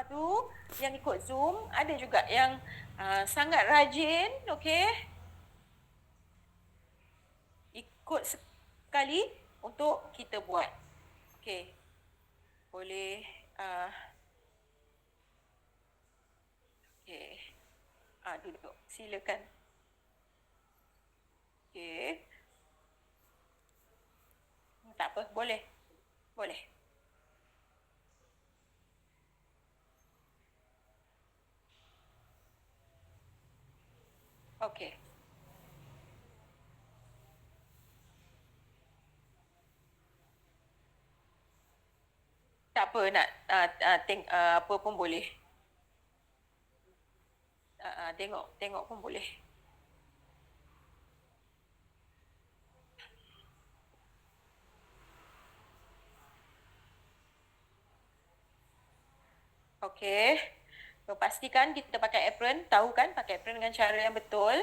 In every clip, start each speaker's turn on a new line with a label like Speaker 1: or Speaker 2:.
Speaker 1: tu yang ikut Zoom, ada juga yang sangat rajin, okey. Ikut sekali untuk kita buat. Okey. Boleh okey. Duduk. Silakan. Okey. Tak apa, boleh. Boleh. Okey. Tak apa, nak apa pun boleh. Tengok pun boleh. Okey. Pastikan kita pakai apron. Tahu kan pakai apron dengan cara yang betul.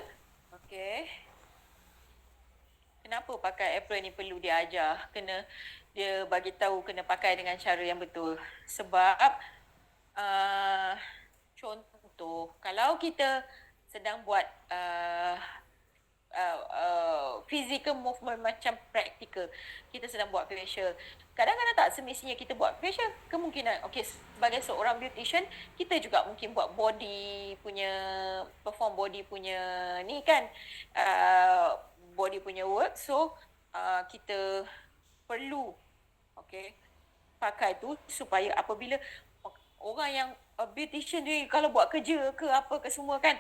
Speaker 1: Okey. Kenapa pakai apron ni perlu diajar? Dia bagi tahu kena pakai dengan cara yang betul. Sebab contoh, kalau kita sedang buat physical movement macam praktikal, kita sedang buat facial, kadang-kadang tak semestinya kita buat facial. Kemungkinan, sebagai seorang beautician, kita juga mungkin buat perform body punya ni kan, body punya work. So kita perlu pakai tu supaya apabila orang yang beautician ni kalau buat kerja ke apa ke semua kan,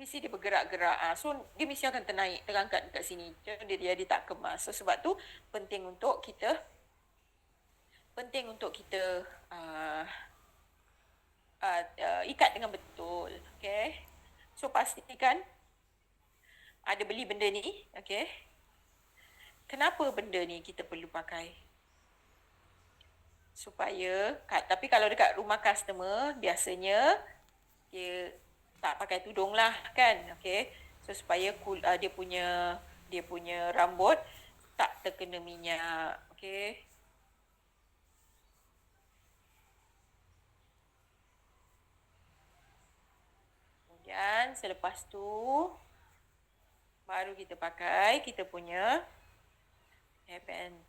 Speaker 1: mesti dia bergerak-gerak. So dia mesti akan terangkat dekat sini. Dia tak kemas. So sebab tu penting untuk kita ikat dengan betul. Okay. So pastikan ada beli benda ni. Okay. Kenapa benda ni kita perlu pakai? Tapi kalau dekat rumah customer, biasanya dia tak pakai tudung lah kan. Okay. So supaya dia punya rambut tak terkena minyak. Okay. Kemudian selepas tu baru kita pakai kita punya hairband.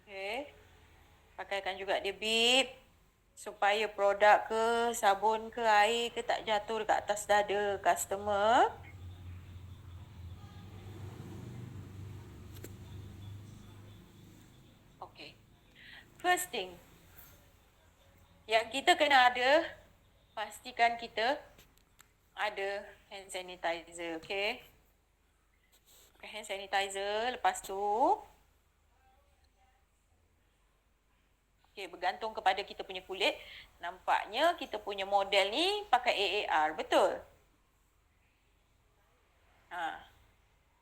Speaker 1: Okay. Pakaikan juga dia bib supaya produk ke, sabun ke, air ke tak jatuh dekat atas dada customer. Okay. First thing yang kita kena ada, pastikan kita ada hand sanitizer. Okay. Pakai hand sanitizer. Lepas tu bergantung kepada kita punya kulit. Nampaknya kita punya model ni pakai AAR, betul?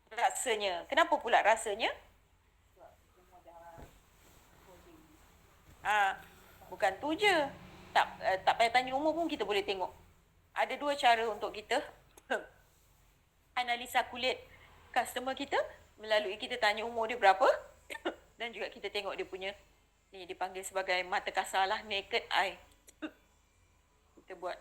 Speaker 1: Rasanya. Kenapa pula rasanya? Bukan tu je. Tak payah tanya umur pun kita boleh tengok. Ada dua cara untuk kita analisa kulit customer kita, melalui kita tanya umur dia berapa dan juga kita tengok dia punya ni, dipanggil sebagai mata kasar lah, naked eye. Kita buat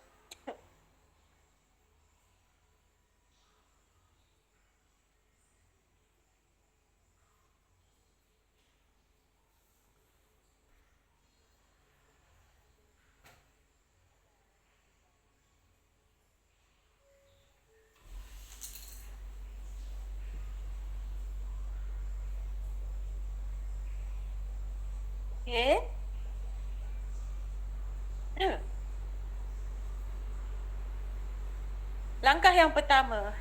Speaker 1: okay. Langkah yang pertama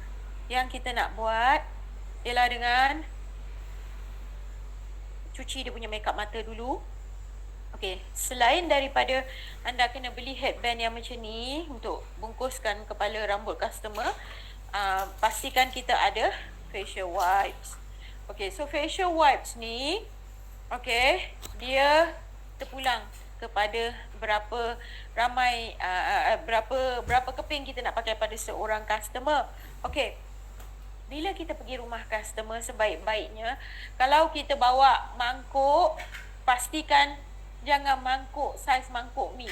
Speaker 1: yang kita nak buat, ialah dengan cuci dia punya makeup mata dulu. Okey, selain daripada anda kena beli headband yang macam ni untuk bungkuskan kepala rambut customer, pastikan kita ada facial wipes. Okey, so facial wipes ni, okey, dia terpulang kepada berapa ramai berapa keping kita nak pakai pada seorang customer. Okey. Bila kita pergi rumah customer, sebaik-baiknya kalau kita bawa mangkuk, pastikan jangan mangkuk saiz mangkuk mi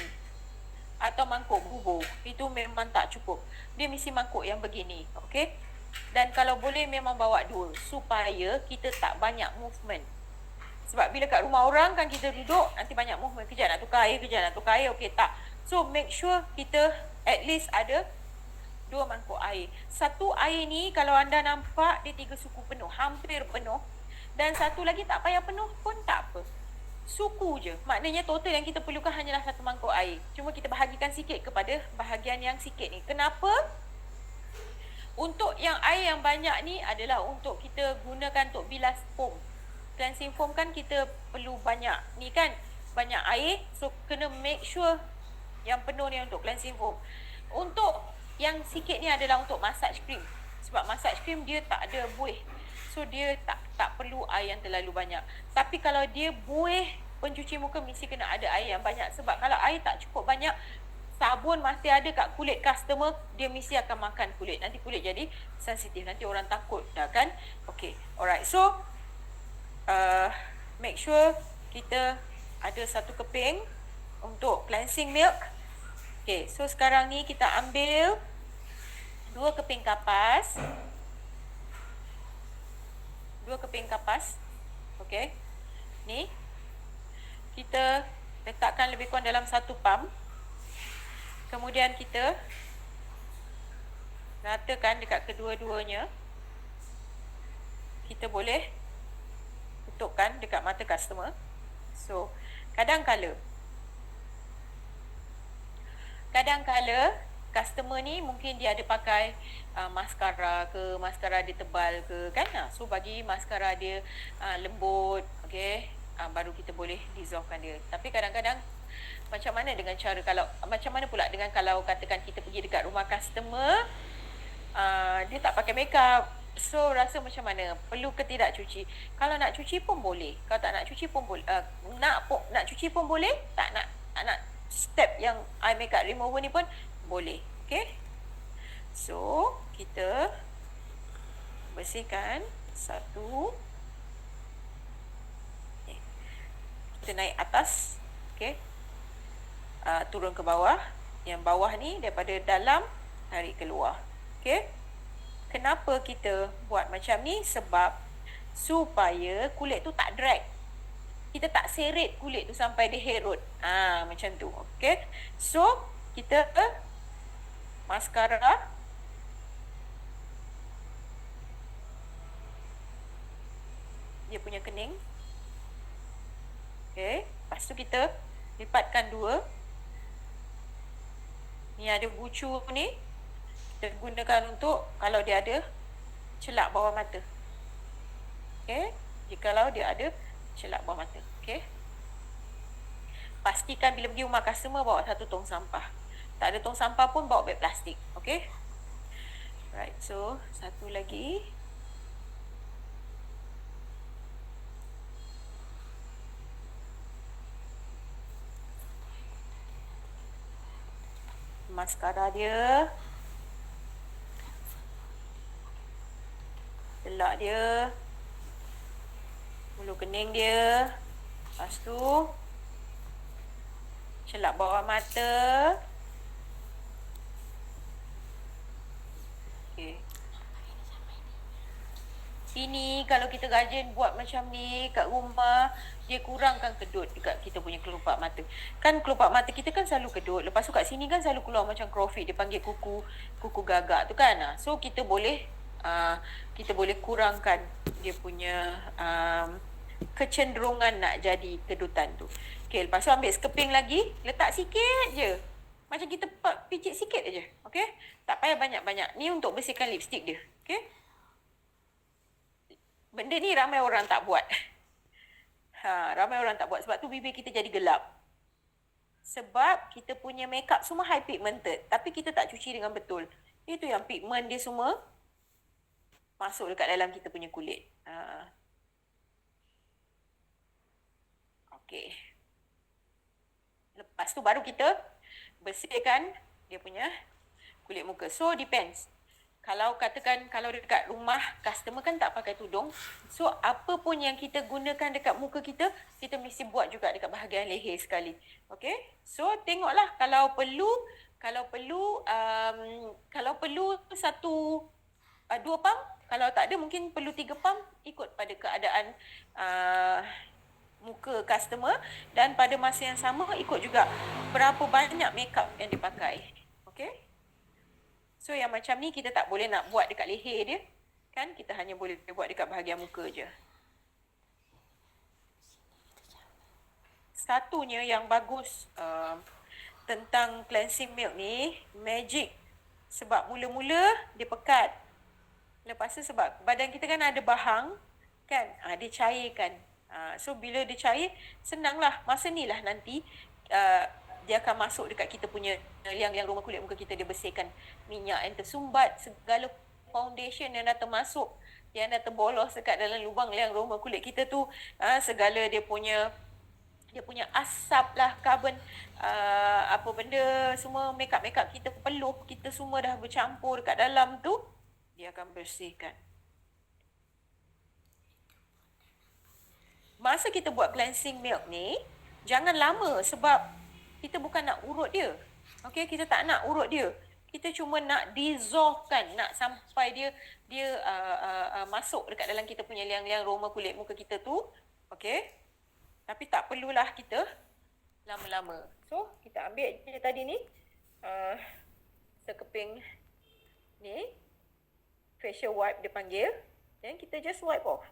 Speaker 1: atau mangkuk bubur. Itu memang tak cukup. Dia mesti mangkuk yang begini, okey? Dan kalau boleh memang bawa dua supaya kita tak banyak movement. Sebab bila kat rumah orang kan kita duduk, nanti banyak movement. Kejap nak tukar air, kejap nak tukar air, okey tak. So make sure kita at least ada 2 mangkuk air. Satu air ni kalau anda nampak dia 3 suku penuh, hampir penuh. Dan satu lagi tak payah penuh pun tak apa. Suku je. Maknanya total yang kita perlukan hanyalah 1 mangkuk air. Cuma kita bahagikan sikit kepada bahagian yang sikit ni. Kenapa? Untuk yang air yang banyak ni adalah untuk kita gunakan untuk bilas foam. Cleansing foam kan kita perlu banyak ni kan, banyak air. So kena make sure yang penuh ni untuk cleansing foam. Untuk yang sikit ni adalah untuk massage cream. Sebab massage cream dia tak ada buih. So dia tak perlu air yang terlalu banyak. Tapi kalau dia buih pencuci muka mesti kena ada air yang banyak. Sebab kalau air tak cukup banyak, sabun masih ada kat kulit customer, dia mesti akan makan kulit. Nanti kulit jadi sensitif. Nanti orang takut dah kan. Okay, alright. So make sure kita ada 1 keping untuk cleansing milk. Okay, so sekarang ni kita ambil 2 keping kapas. 2 keping kapas. Okay. Ni. Kita letakkan lebih kurang dalam 1 pam. Kemudian kita ratakan dekat kedua-duanya. Kita boleh tutupkan dekat mata customer. So, kadang-kala customer ni mungkin dia ada pakai maskara ke, maskara dia tebal ke kan. So bagi maskara dia lembut, okey, baru kita boleh dissolvekan dia. Tapi kadang-kadang macam mana pula dengan kalau katakan kita pergi dekat rumah customer, dia tak pakai makeup. So rasa macam mana? Perlu ke tidak cuci? Kalau nak cuci pun boleh. Kalau tak nak cuci pun boleh. Nak cuci pun boleh. Tak nak step yang eye makeup remover ni pun boleh. Okay. So kita bersihkan 1. Kita naik atas. Okay. Turun ke bawah. Yang bawah ni daripada dalam tarik keluar. Okay. Kenapa kita buat macam ni? Sebab supaya kulit tu tak drag. Kita tak seret kulit tu sampai dia herut. Macam tu. Okay. So, kita maskara. Dia punya kening. Okay. Lepas tu kita lipatkan 2. Ni ada bucu ni. Kita gunakan untuk kalau dia ada celak bawah mata. Okay. Jikalau dia ada celak bawah mata. Okay. Pastikan bila pergi rumah customer bawa 1 tong sampah. Tak ada tong sampah pun bawa beg plastik. Okay. Right. So, 1 lagi. Maskara dia. Celak dia. Bulu kening dia. Lepas tu celak bawah mata. Okay. Ini kalau kita rajin buat macam ni kat rumah, dia kurangkan kedut dekat kita punya kelopak mata. Kan kelopak mata kita kan selalu kedut. Lepas tu kat sini kan selalu keluar macam crowfeet. Dia panggil kuku gagak tu kan. So kita boleh kurangkan dia punya kecenderungan nak jadi kedutan tu. Okay, lepas tu ambil sekeping lagi, letak sikit je. Macam kita picit sikit aja. Okay, tak payah banyak-banyak. Ni untuk bersihkan lipstick dia. Okay, Benda ni ramai orang tak buat. Ramai orang tak buat. Sebab tu bibir kita jadi gelap. Sebab kita punya makeup semua high pigmented. Tapi kita tak cuci dengan betul. Itu yang pigment dia semua masuk dekat dalam kita punya kulit. Okey. Lepas tu baru kita bersihkan dia punya kulit muka. So depends. Kalau katakan kalau dekat rumah customer kan tak pakai tudung. So apa pun yang kita gunakan dekat muka kita, kita mesti buat juga dekat bahagian leher sekali. Okay? So tengoklah kalau perlu dua pump. Kalau tak ada mungkin perlu 3 pump, ikut pada keadaan muka customer, dan pada masa yang sama ikut juga berapa banyak makeup yang dipakai. Okay? So yang macam ni kita tak boleh nak buat dekat leher dia. Kan kita hanya boleh buat dekat bahagian muka je. Satunya yang bagus tentang cleansing milk ni, magic. Sebab mula-mula dia pekat. Lepas tu sebab badan kita kan ada bahang, kan? Dia cairkan. So bila dia cair, senanglah. Masa ni lah nanti dia akan masuk dekat kita punya liang-liang rumah kulit muka kita. Dia bersihkan minyak yang tersumbat, segala foundation yang dah termasuk, yang dah terbolos dekat dalam lubang liang rumah kulit kita tu, segala dia punya asap lah, carbon, apa benda, semua makeup kita, peluh kita semua dah bercampur dekat dalam tu, dia akan bersihkan. Masa kita buat cleansing milk ni, jangan lama sebab kita bukan nak urut dia. Okay, kita tak nak urut dia. Kita cuma nak dissolvekan, nak sampai dia masuk dekat dalam kita punya liang-liang roma kulit muka kita tu. Okay. Tapi tak perlulah kita lama-lama. So, kita ambil je tadi ni. Sekeping ni. Facial wipe dia panggil. Dan kita just wipe off.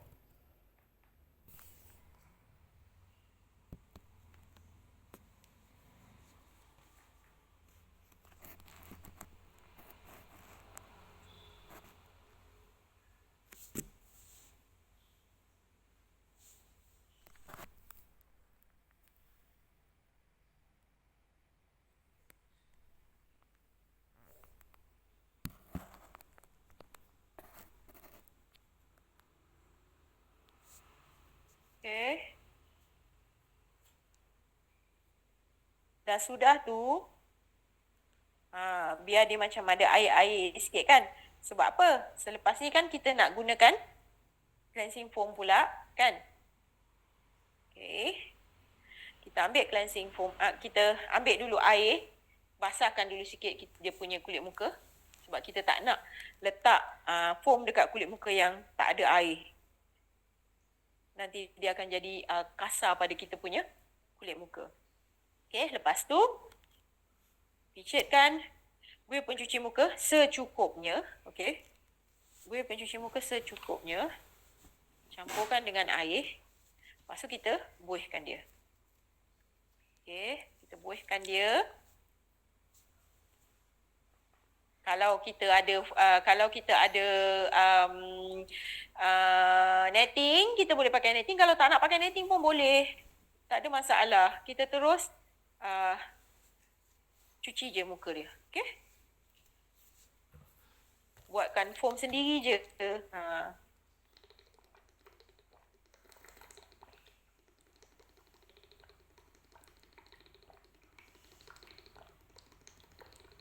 Speaker 1: Okay. Dah sudah tu, biar dia macam ada air-air sikit kan. Sebab apa? Selepas ni kan kita nak gunakan cleansing foam pula, kan? Okay. Kita ambil cleansing foam, kita ambil dulu air, basahkan dulu sikit dia punya kulit muka. Sebab kita tak nak letak foam dekat kulit muka yang tak ada air. Nanti dia akan jadi kasar pada kita punya kulit muka. Okay, lepas tu picitkan buih pencuci muka secukupnya. Okay, buih pencuci muka secukupnya. Campurkan dengan air. Lepas tu kita buihkan dia. Okay, kita buihkan dia. Kalau kita ada netting, kita boleh pakai netting. Kalau tak nak pakai netting pun boleh. Tak ada masalah. Kita terus cuci je muka dia. Okay? Buatkan foam sendiri je.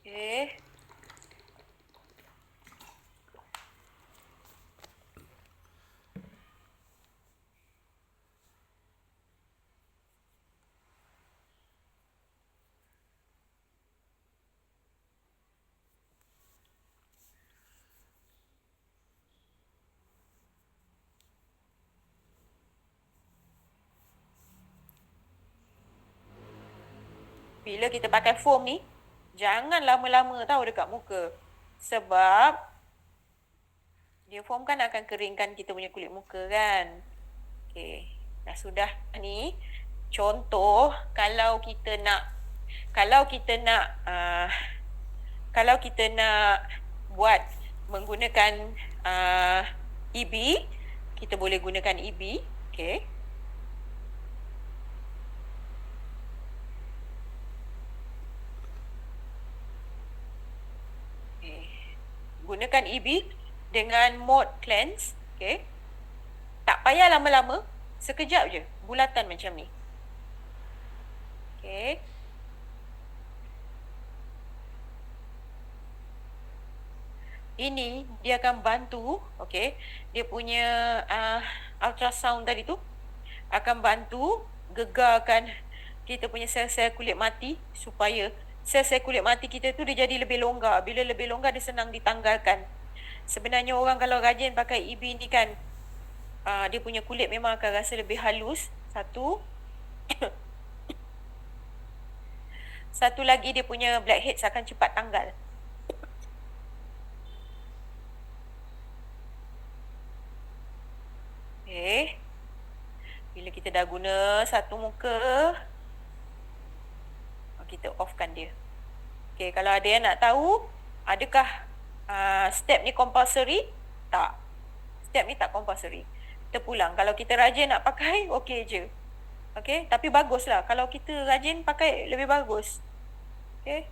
Speaker 1: Okay. Bila kita pakai foam ni, jangan lama-lama tahu dekat muka. Sebab dia foam kan akan keringkan kita punya kulit muka kan. Okay, dah sudah ni. Contoh, kalau kita nak buat menggunakan EB, kita boleh gunakan EB. Okay. Gunakan EB dengan mode cleanse. Okay. Tak payah lama-lama, sekejap je, bulatan macam ni. Okay. Ini dia akan bantu, okay, dia punya ultrasound tadi tu akan bantu gegarkan kita punya sel-sel kulit mati supaya sel-sel kulit mati kita tu dia jadi lebih longgar. Bila lebih longgar dia senang ditanggalkan. Sebenarnya orang kalau rajin pakai EB ni kan, dia punya kulit memang akan rasa lebih halus. Satu. Satu lagi dia punya blackheads akan cepat tanggal. Okay. Bila kita dah guna satu muka, kita offkan dia. Okay, kalau ada yang nak tahu, adakah step ni compulsory? Tak. Step ni tak compulsory. Terpulang. Kalau kita rajin nak pakai, okey je. Okay, tapi baguslah. Kalau kita rajin pakai, lebih bagus. Okay.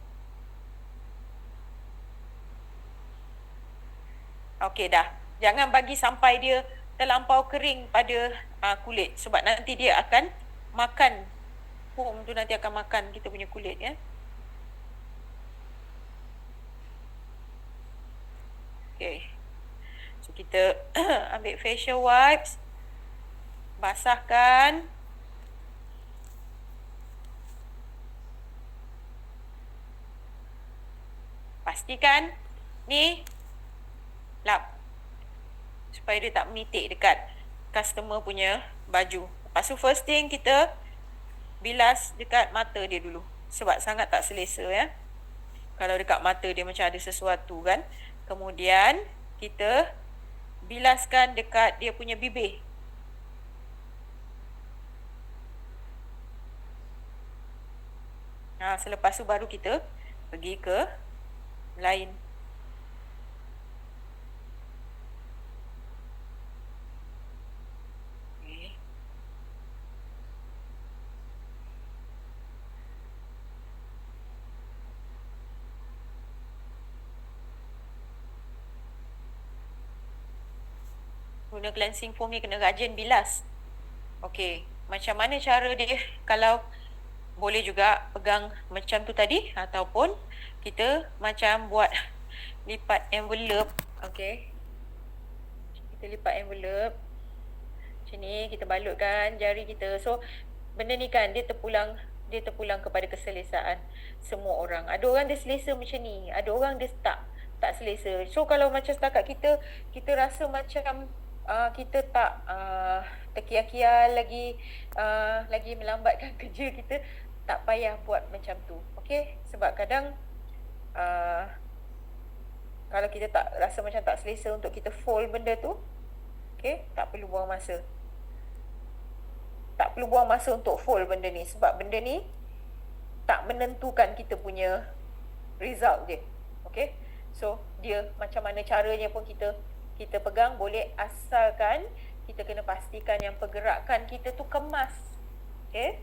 Speaker 1: Okay, dah. Jangan bagi sampai dia terlampau kering pada kulit. Sebab nanti dia akan makan. Foam tu nanti akan makan kita punya kulit, ya. Okay. So, kita ambil facial wipes. Basahkan. Pastikan ni lap. Supaya dia tak menitik dekat customer punya baju. Lepas tu first thing kita bilas dekat mata dia dulu. Sebab sangat tak selesa, ya. Kalau dekat mata dia macam ada sesuatu kan. Kemudian kita bilaskan dekat dia punya bibir. Selepas tu baru kita pergi ke lain. Guna cleansing foam ni kena rajin bilas. Okey, macam mana cara dia? Kalau boleh juga pegang macam tu tadi, ataupun kita macam buat lipat envelope. Okey, kita lipat envelope macam ni, kita balutkan jari kita. So benda ni kan dia terpulang kepada keselesaan semua orang. Ada orang dia selesa macam ni, ada orang dia tak selesa. So kalau macam setakat kita rasa macam kita tak terkial-kial lagi melambatkan kerja kita, tak payah buat macam tu. Okey, sebab kadang kalau kita tak rasa macam tak selesa untuk kita fold benda tu, okey, tak perlu buang masa. Tak perlu buang masa untuk fold benda ni, sebab benda ni tak menentukan kita punya result dia. Okey, so dia macam mana caranya pun kita pegang boleh, asalkan kita kena pastikan yang pergerakan kita tu kemas. Okey.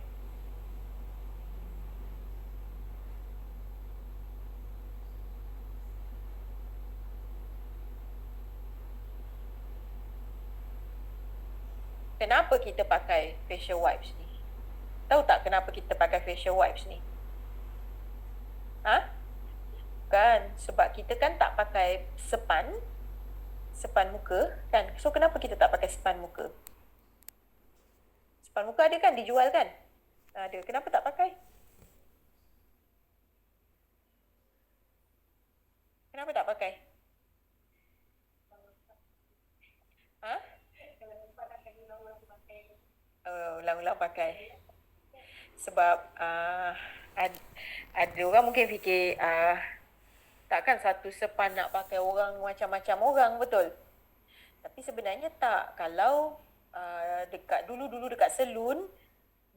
Speaker 1: Kenapa kita pakai facial wipes ni? Tahu tak kenapa kita pakai facial wipes ni? Kan, sebab kita kan tak pakai sepan muka kan. So kenapa kita tak pakai sepan muka? Sepan muka ada kan, dijual kan? Ada. Kenapa tak pakai? Kenapa tak pakai? Ulang-ulang pakai. Sebab ada orang mungkin fikir takkan satu sepan nak pakai orang macam-macam orang, betul? Tapi sebenarnya tak. Kalau dekat dulu dekat salon,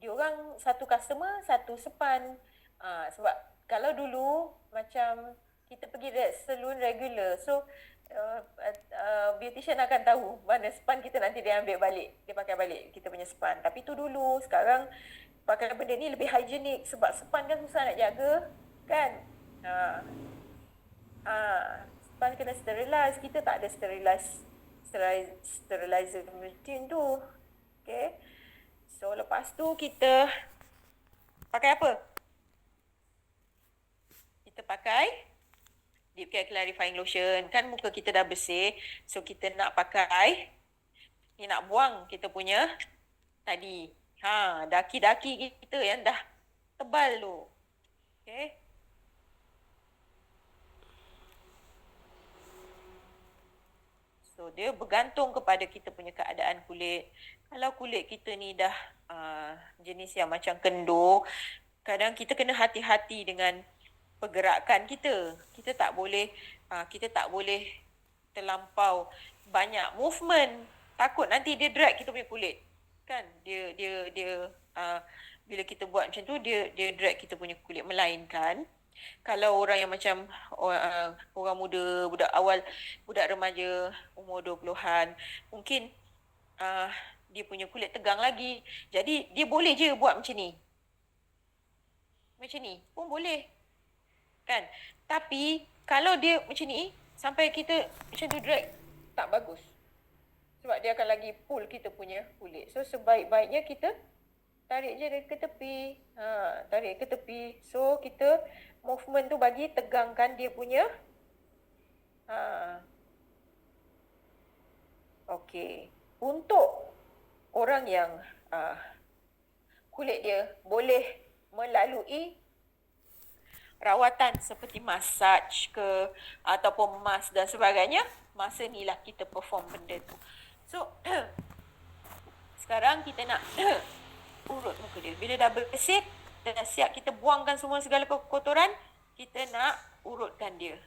Speaker 1: diorang satu customer satu sepan. Sebab kalau dulu macam kita pergi salon regular, so
Speaker 2: beautician akan tahu mana span kita nanti dia ambil balik, dia pakai balik kita punya span. Tapi tu dulu, sekarang pakai benda ni lebih hygienik sebab span kan susah nak jaga kan. Span kena sterilize, kita tak ada sterilizer rutin tu. Okay, so lepas tu kita pakai apa? Kita pakai deep care clarifying lotion. Kan muka kita dah bersih, so kita nak pakai, ni nak buang kita punya tadi daki-daki kita yang dah tebal tu. Okay, so dia bergantung kepada kita punya keadaan kulit. Kalau kulit kita ni dah jenis yang macam kendur, kadang kita kena hati-hati dengan pergerakan kita. Kita tak boleh terlampau banyak movement. Takut nanti dia drag kita punya kulit. Kan? Dia bila kita buat macam tu, dia drag kita punya kulit. Melainkan kalau orang yang macam orang muda, budak awal, budak remaja, umur 20-an, mungkin dia punya kulit tegang lagi. Jadi dia boleh je buat macam ni. Macam ni pun boleh. Kan? Tapi kalau dia macam ni, sampai kita macam tu drag, tak bagus. Sebab dia akan lagi pull kita punya kulit. So sebaik-baiknya kita tarik je ke tepi. Tarik ke tepi. So kita movement tu bagi tegangkan dia punya. Okey. Untuk orang yang kulit dia boleh melalui rawatan seperti massage ke ataupun mask dan sebagainya, masa ni lah kita perform benda tu. So sekarang kita nak urut muka dia. Bila dah bersih, dah siap kita buangkan semua segala kotoran, kita nak urutkan dia.